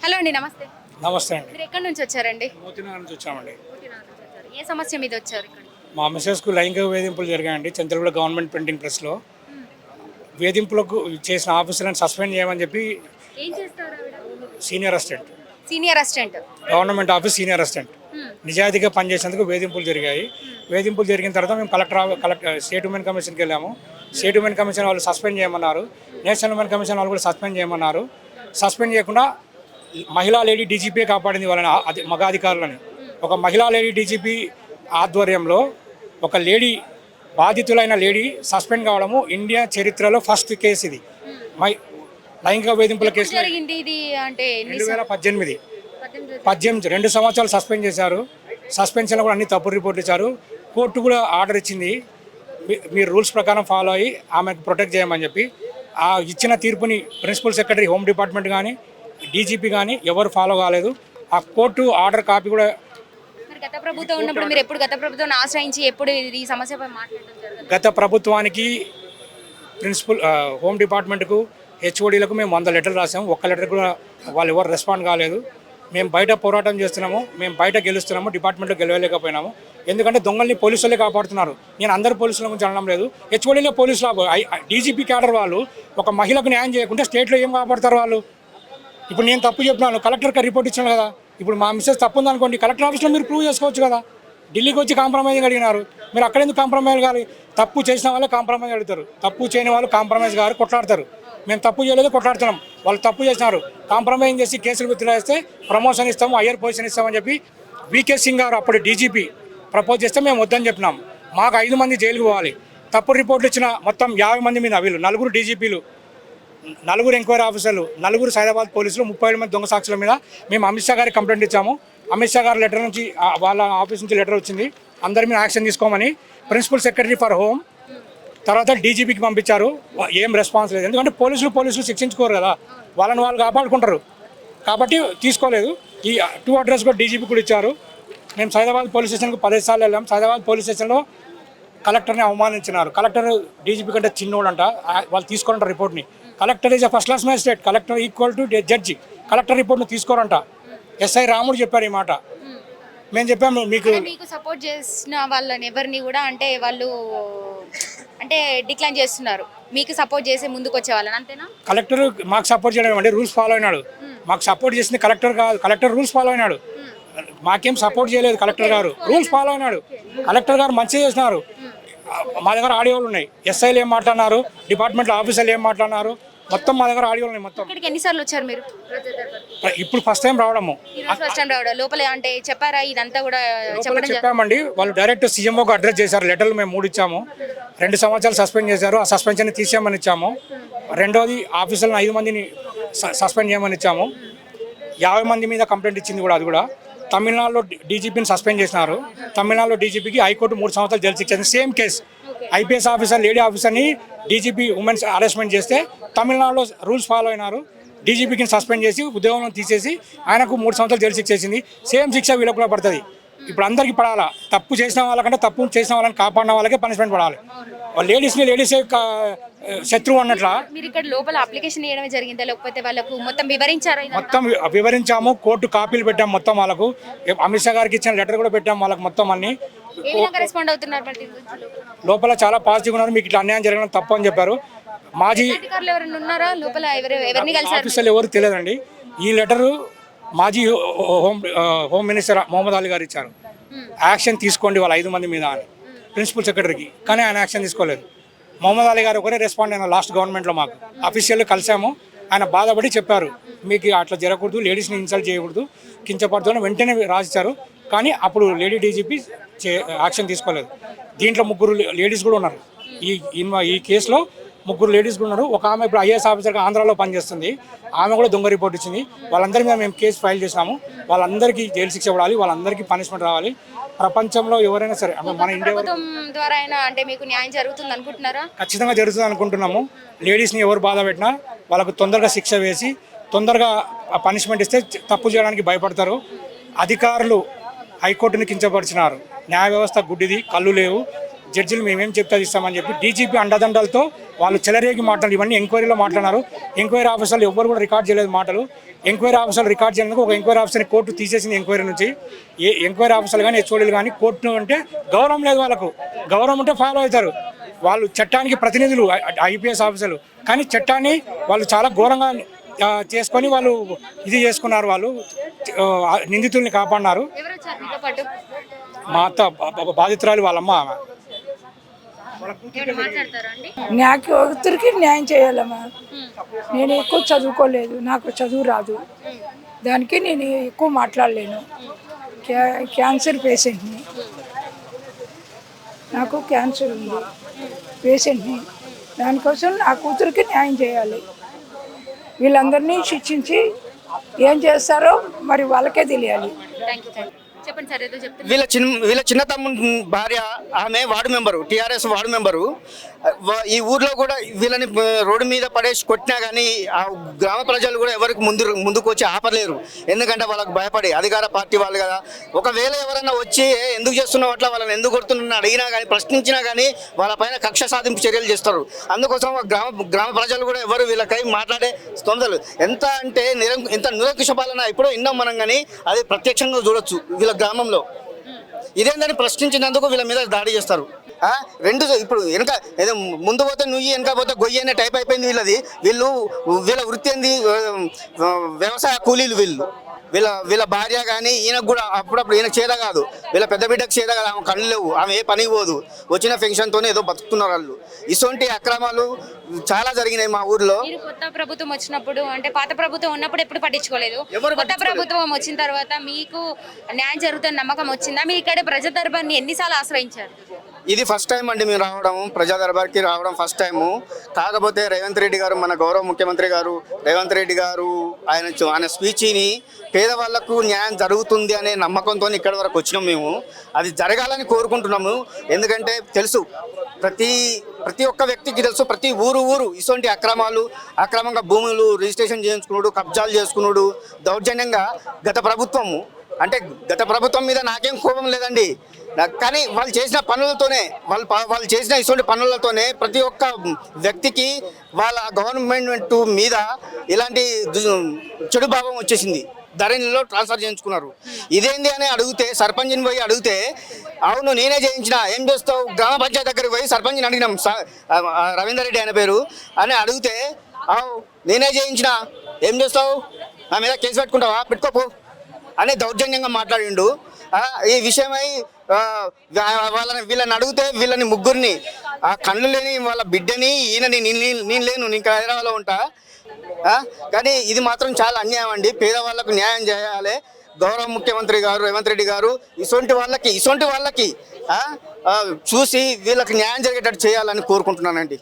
Hello అండి, నమస్తే. నమస్తే అండి. మీరు ఎక్కడి నుంచి వచ్చారండి? మోతినగర్ నుంచి వచ్చామండి. ఏ సమస్య మీద వచ్చారు ఇక్కడ? మా మిసెస్కు లైంగిక వేధింపులు జరిగాయండి చంద్రగూడ గవర్నమెంట్ ప్రింటింగ్ ప్రెస్లో. వేధింపులకు చేసిన ఆఫీసర్లను సస్పెండ్ చేయమని చెప్పి ఏం చేస్తారు ఆవిడ? Senior assistant, senior assistant. Government office senior assistant నిజాయితీగా పనిచేసేందుకు వేధింపులు జరిగాయి. వేధింపులు జరిగిన తర్వాత మేము కలెక్టర్ స్టేట్ ఉమెన్ కమిషన్కి వెళ్ళాము. స్టేట్ ఉమెన్ కమిషన్ వాళ్ళు సస్పెండ్ చేయమన్నారు. నేషనల్ ఉమెన్ కమిషన్ వాళ్ళు కూడా సస్పెండ్ చేయమన్నారు. సస్పెండ్ చేయకుండా మహిళా లేడీ డీజీపీ కాపాడింది వాళ్ళని, మగ అధికారులని. ఒక మహిళా లేడీ డీజీపీ ఆధ్వర్యంలో ఒక లేడీ, బాధితులైన లేడీ సస్పెండ్ కావడము ఇండియా చరిత్రలో ఫస్ట్ కేసు ఇది. లైంగిక వేధింపుల కేసు జరిగింది ఇది అంటే 2018 2 సంవత్సరాలు సస్పెండ్ చేశారు. సస్పెన్షన్లో కూడా అన్ని తప్పుడు రిపోర్ట్లు ఇచ్చారు. కోర్టు కూడా ఆర్డర్ ఇచ్చింది, మీరు రూల్స్ ప్రకారం ఫాలో అయ్యి ఆమెకు ప్రొటెక్ట్ చేయమని చెప్పి. ఆ ఇచ్చిన తీర్పుని ప్రిన్సిపల్ సెక్రటరీ హోమ్ డిపార్ట్మెంట్ కానీ డీజీపీ కానీ ఎవరు ఫాలో కాలేదు. ఆ కోర్టు ఆర్డర్ కాపీ కూడా గత ప్రభుత్వం ఉన్నప్పుడు మీరు ఎప్పుడు గత ప్రభుత్వాన్ని ఆశ్రయించి ఎప్పుడు ఈ సమస్యపై మాట్లాడడం జరగలేదు? గత ప్రభుత్వానికి ప్రిన్సిపల్ హోమ్ డిపార్ట్మెంట్కు హెచ్ఓడీలకు మేము 100 లెటర్లు రాసాము. ఒక్క లెటర్ కూడా వాళ్ళు ఎవరు రెస్పాండ్ కాలేదు. మేము బయట పోరాటం చేస్తున్నాము, మేము బయట గెలుస్తున్నాము, డిపార్ట్మెంట్లో గెలవలేకపోయినాము. ఎందుకంటే దొంగల్ని పోలీసులే కాపాడుతున్నారు. నేను అందరు పోలీసుల గురించి అనడం లేదు. హెచ్ఓడీలో పోలీసులు, డీజీపీ క్యాడర్ వాళ్ళు ఒక మహిళకు న్యాయం చేయకుంటే స్టేట్లో ఏం కాపాడుతారు వాళ్ళు? ఇప్పుడు నేను తప్పు చెప్తున్నాను, కలెక్టర్కి రిపోర్ట్ ఇచ్చాను కదా. ఇప్పుడు మా మిస్సెస్ తప్పు ఉందనుకోండి, కలెక్టర్ ఆఫీస్లో మీరు ప్రూవ్ చేసుకోవచ్చు కదా. ఢిల్లీకి వచ్చి కాంప్రమైజ్ అడిగినారు, మీరు అక్కడ ఎందుకు కాంప్రమైజ్ కాదు? తప్పు చేసిన వాళ్ళే కాంప్రమైజ్ అడుగుతారు, తప్పు చేయని వాళ్ళు కాంప్రమైజ్ గారు కొట్లాడతారు. మేము తప్పు చేయలేదు, కొట్లాడుతున్నాం. వాళ్ళు తప్పు చేసినారు, కాంప్రమైజ్ చేసి కేసులు విత్డ్రా చేస్తే ప్రమోషన్ ఇస్తాము, హయ్యర్ పొజిషన్ ఇస్తామని చెప్పి వికే సింగ్ గారు అప్పుడు డీజీపీ ప్రపోజ్ చేస్తే మేము వద్దని చెప్పినాం. మాకు 5 మంది జైలుకు పోవాలి. తప్పుడు రిపోర్ట్లు ఇచ్చిన మొత్తం 50 మంది మీద వీళ్ళు 4 డీజీపీలు, 4 ఎంక్వైరీ ఆఫీసర్లు, 4 సైదాబాద్ పోలీసులు, 37 మంది దొంగ సాక్షుల మీద మేము అమిత్ షా గారికి కంప్లైంట్ ఇచ్చాము. అమిత్ షా గారి లెటర్ నుంచి, వాళ్ళ ఆఫీస్ నుంచి లెటర్ వచ్చింది, అందరి మీద యాక్షన్ తీసుకోమని. ప్రిన్సిపల్ సెక్రటరీ ఫర్ హోమ్ తర్వాత డీజీపీకి పంపించారు. ఏం రెస్పాన్స్ లేదు. ఎందుకంటే పోలీసులు శిక్షించుకోరు కదా, వాళ్ళని వాళ్ళు కాపాడుకుంటారు కాబట్టి తీసుకోలేదు. ఈ 2 అడ్రస్ కూడా డీజీపీ కూడా ఇచ్చారు. మేము సైదాబాద్ పోలీస్ స్టేషన్కి 15 సార్లు వెళ్ళాం. సైదాబాద్ పోలీస్ స్టేషన్లో కలెక్టర్ని అవమానించినారు. కలెక్టర్ డీజీపీ కంటే చిన్నోడంట, వాళ్ళు తీసుకోరంట రిపోర్ట్ని. Collector is a first class magistrate, collector equal to judge. Collector రిపోర్ట్ని తీసుకోరంట. ఎస్ఐ రాముడు చెప్పారు ఈ మాట. మేము చెప్పాము మీకు సపోర్ట్ చేసిన వాళ్ళని ఎవరిని కూడా అంటే వాళ్ళు అంటే డిక్లైన్ చేస్తున్నారు, మీకు సపోర్ట్ చేసే ముందుకు వచ్చే వాళ్ళని, అంతేనా? కలెక్టర్ మాకు సపోర్ట్ చేయడం అంటే రూల్స్ ఫాలో అయినాడు. మాకు సపోర్ట్ చేసింది కలెక్టర్ కాదు, కలెక్టర్ రూల్స్ ఫాలో అయినాడు. మాకేం సపోర్ట్ చేయలేదు కలెక్టర్ గారు, రూల్స్ ఫాలో అయినాడు. కలెక్టర్ గారు మంచిగా చేసినారు. మా దగ్గర ఆడియోలు ఉన్నాయి, ఎస్ఐలు ఏం మాట్లాడినారు, డిపార్ట్మెంట్లో ఆఫీసర్లు ఏం మాట్లాడినారు, మొత్తం మా దగ్గర ఆడియోలు ఉన్నాయి. మొత్తం ఎన్నిసార్లు వచ్చారు మీరు? ఇప్పుడు ఫస్ట్ టైం రావడము. ఫస్ట్ టైం రావడం లోపల అంటే చెప్పారా ఇదంతా కూడా? చెప్పామండి. వాళ్ళు డైరెక్ట్ సీఎంఓకి అడ్రస్ చేశారు. లెటర్లు మేము 3 ఇచ్చాము. 2 సంవత్సరాలు సస్పెండ్ చేశారు, ఆ సస్పెన్షన్ తీసేయమని ఇచ్చాము. రెండోది ఆఫీసర్లను 5 మందిని సస్పెండ్ చేయమని ఇచ్చాము. 50 మంది మీద కంప్లైంట్ ఇచ్చింది కూడా. అది కూడా తమిళనాడులో డీజీపీని సస్పెండ్ చేసినారు. తమిళనాడులో డీజీపీకి హైకోర్టు 3 సంవత్సరాలు జైలు శిక్ష. Same case, IPS officer lady ఆఫీసర్ని డీజీపీ ఉమెన్స్ అరెస్ట్మెంట్ చేస్తే తమిళనాడులో రూల్స్ ఫాలో అయినారు. డీజీపీకి సస్పెండ్ చేసి ఉద్యోగంలో తీసేసి ఆయనకు 3 సంవత్సరాలు జైలు శిక్ష వేసింది. సేమ్ శిక్ష వీళ్ళకు కూడా పడుతుంది. ఇప్పుడు అందరికీ పడాలా. తప్పు చేసిన వాళ్ళకంటే తప్పు చేసిన వాళ్ళని కాపాడిన వాళ్ళకే పనిష్మెంట్ పడాలి. లేడీసే శత్రువు అన్నట్ల. మీరు ఇక్కడ లోపల అప్లికేషన్ చేయడమే జరిగిందా లేకపోతే వాళ్ళకు మొత్తం వివరించారా? మొత్తం వివరించాము, కోర్టు కాపీలు పెట్టాము మొత్తం వాళ్ళకు. అమిత్ షా గారికి ఇచ్చిన లెటర్ కూడా పెట్టాము వాళ్ళకి మొత్తం అన్ని. రెస్పాండ్ అవుతున్నారు లోపల చాలా పాజిటివ్ ఉన్నారు. మీకు ఇట్లా అన్యాయం జరగడం తప్పు అని చెప్పారు. మాజీ ఆఫీసర్లు ఎవరు తెలియదండి. ఈ లెటరు మాజీ హోమ్ మినిస్టర్ మొహమ్మద్ అలీ గారు ఇచ్చారు. యాక్షన్ తీసుకోండి వాళ్ళ 5 మంది మీద అని ప్రిన్సిపల్ సెక్రటరీకి, కానీ ఆయన యాక్షన్ తీసుకోలేదు. మొహమ్మద్ అలీ గారు ఒకరే రెస్పాండ్ అయిన లాస్ట్ గవర్నమెంట్లో. మాకు అఫీషియల్ కలిసాము, ఆయన బాధపడి చెప్పారు మీకు అట్లా జరగకూడదు, లేడీస్ని ఇన్సల్ట్ చేయకూడదు, కించపడుతూ వెంటనే రాసిచ్చారు. కానీ అప్పుడు లేడీ డీజీపీ యాక్షన్ తీసుకోలేదు. దీంట్లో 3 లేడీస్ కూడా ఉన్నారు. ఈ కేసులో 3 లేడీస్ కూడా ఉన్నారు. ఒక ఆమె ఇప్పుడు ఐఏఎస్ ఆఫీసర్గా ఆంధ్రాలో పనిచేస్తుంది, ఆమె కూడా దొంగ రిపోర్ట్ ఇచ్చింది. వాళ్ళందరి మీద మేము కేసు ఫైల్ చేసినాము. వాళ్ళందరికీ జైలు శిక్ష పడాలి, వాళ్ళందరికీ పనిష్మెంట్ రావాలి. ప్రపంచంలో ఎవరైనా సరే, మన ఇండియా ద్వారా అంటే మీకు న్యాయం జరుగుతుంది అనుకుంటున్నారా? ఖచ్చితంగా జరుగుతుంది అనుకుంటున్నాము. లేడీస్ని ఎవరు బాధ పెట్టినా వాళ్ళకు తొందరగా శిక్ష వేసి తొందరగా పనిష్మెంట్ ఇస్తే తప్పు చేయడానికి భయపడతారు. అధికారులు హైకోర్టుని కించపరిచినారు. న్యాయ వ్యవస్థ గుడ్డిది, కళ్ళు లేవు. జడ్జిలు మేమేం చెప్తే అది ఇస్తామని చెప్పి డీజీపీ అండదండలతో వాళ్ళు చెలరేగి మాట్లాడారు. ఇవన్నీ ఎంక్వైరీలో మాట్లాడినారు. ఎంక్వైరీ ఆఫీసర్లు ఎవ్వరు కూడా రికార్డ్ చేయలేదు మాటలు. ఎంక్వైరీ ఆఫీసర్లు రికార్డ్ చేయడానికి ఒక ఎంక్వైరీ ఆఫీసర్ని కోర్టు తీసేసింది ఎంక్వైరీ నుంచి. ఏ ఎంక్వైరీ ఆఫీసర్లు కానీ హెచ్ఓడీలు కానీ కోర్టు అంటే గౌరవం లేదు వాళ్ళకు. గౌరవం ఉంటే ఫాలో అవుతారు. వాళ్ళు చట్టానికి ప్రతినిధులు ఐపీఎస్ ఆఫీసర్లు, కానీ చట్టాన్ని వాళ్ళు చాలా ఘోరంగా చేసుకొని వాళ్ళు ఇది చేసుకున్నారు. వాళ్ళు నిందితుల్ని కాపాడినారు. ఎవరు వచ్చారు మీతో పాటు? మా అత్త బాధితురాలు వాళ్ళమ్మ. ఏమైనా మాట్లాడతారా అండి? నాకు ఒకరికి న్యాయం చేయాలమ్మా. నేను ఎక్కువ చదువుకోలేదు, నాకు చదువు రాదు, దానికి నేను ఎక్కువ మాట్లాడలేను. క్యాన్సర్ పేషెంట్ని, నాకు క్యాన్సర్ ఉంది పేషెంట్ని. దానికోసం నా కూతురికి న్యాయం చేయాలి. వీళ్ళందరినీ శిక్షించి ఏం చేస్తారో మరి వాళ్ళకే తెలియాలి. Thank you. చెప్పండి సార్, ఏదో చెప్తున్నారు. వీళ్ళ చిన్న తమ్ముడు భార్య, ఆమె ward member, TRS ward member. ఈ ఊర్లో కూడా వీళ్ళని రోడ్డు మీద పడేసి కొట్టినా కానీ ఆ గ్రామ ప్రజలు కూడా ఎవరికి ముందుకు వచ్చి ఆపలేరు. ఎందుకంటే వాళ్ళకి భయపడి, అధికార పార్టీ వాళ్ళు కదా. ఒకవేళ ఎవరైనా వచ్చి ఎందుకు చేస్తున్నావు అట్లా, వాళ్ళని ఎందుకు కొడుతున్నా అడిగినా కానీ, ప్రశ్నించినా కానీ వాళ్ళ పైన కక్ష సాధింపు చర్యలు చేస్తారు. అందుకోసం గ్రామ ప్రజలు కూడా ఎవరు వీళ్ళకై మాట్లాడే స్తోమతలు ఎంత అంటే ఇంత నిరంకుశ పాలన ఎప్పుడో విన్నాం మనం, కానీ అది ప్రత్యక్షంగా చూడొచ్చు వీళ్ళ గ్రామంలో. ఇదేందని ప్రశ్నించినందుకు వీళ్ళ మీద దాడి చేస్తారు. రెండు ఇప్పుడు వెనక ఏదో ముందు పోతే నువ్వు వెనక పోతే గొయ్యి అనే టైప్ అయిపోయింది వీళ్ళది. వీళ్ళ వృత్తి ఏంది? వ్యవసాయ కూలీలు వీళ్ళు. వీళ్ళ భార్య కానీ ఈయనకు కూడా అప్పుడప్పుడు ఈయనకు చేత కాదు, వీళ్ళ పెద్ద బిడ్డకు చేత కాదు. ఆమె కళ్ళు లేవు, ఆమె ఏ పనికి పోదు, వచ్చిన పెన్షన్తోనే ఏదో బతుకుతున్నారు వాళ్ళు. ఇటువంటి అక్రమాలు చాలా జరిగినాయి మా ఊర్లో. మీరు కొత్త ప్రభుత్వం వచ్చినప్పుడు, అంటే పాత ప్రభుత్వం ఉన్నప్పుడు ఎప్పుడు పట్టించుకోలేదు. కొత్త ప్రభుత్వం వచ్చిన తర్వాత మీకు న్యాయం జరుగుతున్న నమ్మకం వచ్చిందా? మీ ఇక్కడ ప్రజా దర్బార్ని ఎన్నిసార్లు ఆశ్రయించారు? ఇది ఫస్ట్ టైం అండి మేము రావడం, ప్రజా దర్బార్కి రావడం ఫస్ట్ టైము. కాకపోతే రేవంత్ రెడ్డి గారు, మన గౌరవ ముఖ్యమంత్రి గారు రేవంత్ రెడ్డి గారు, ఆయన స్పీచ్ని పేదవాళ్లకు న్యాయం జరుగుతుంది అనే నమ్మకంతో ఇక్కడి వరకు వచ్చినాం మేము. అది జరగాలని కోరుకుంటున్నాము. ఎందుకంటే తెలుసు, ప్రతి ఒక్క వ్యక్తికి తెలుసు, ప్రతి ఊరు ఇటువంటి అక్రమంగా భూములు రిజిస్ట్రేషన్ చేయించుకున్నాడు, కబ్జాలు చేసుకున్నాడు దౌర్జన్యంగా. గత ప్రభుత్వం మీద నాకేం కోపం లేదండి, కానీ వాళ్ళు చేసిన పనులతోనే, వాళ్ళు చేసిన ఇటువంటి పనులతోనే ప్రతి ఒక్క వ్యక్తికి వాళ్ళ గవర్నమెంట్ మీద ఇలాంటి చెడు భావం వచ్చేసింది. ధరణిలో ట్రాన్స్ఫర్ చేయించుకున్నారు. ఇదేంది అని అడిగితే, సర్పంచ్ని పోయి అడిగితే, అవును నేనే చేయించిన, ఏం చేస్తావు? గ్రామ పంచాయతీ దగ్గరికి పోయి సర్పంచ్ని అడిగినాం, రవీందర్ రెడ్డి ఆయన పేరు అని అడిగితే, నేనే చేయించిన, ఏం చేస్తావు? నా మీద కేసు పెట్టుకుంటావా? పెట్టుకోపో అని దౌర్జన్యంగా మాట్లాడిండు. ఈ విషయమై వీళ్ళని అడిగితే, వీళ్ళని ముగ్గురిని, ఆ కళ్ళు లేని వాళ్ళ బిడ్డని, ఈయనని, నేను లేను, నేను హైదరాబాద్లో ఉంటా, కానీ ఇది మాత్రం చాలా అన్యాయం అండి. పేదవాళ్ళకు న్యాయం చేయాలి. గౌరవ ముఖ్యమంత్రి గారు రేవంత్ రెడ్డి గారు ఇటువంటి వాళ్ళకి చూసి వీళ్ళకి న్యాయం జరిగేటట్టు చేయాలని కోరుకుంటున్నానండి.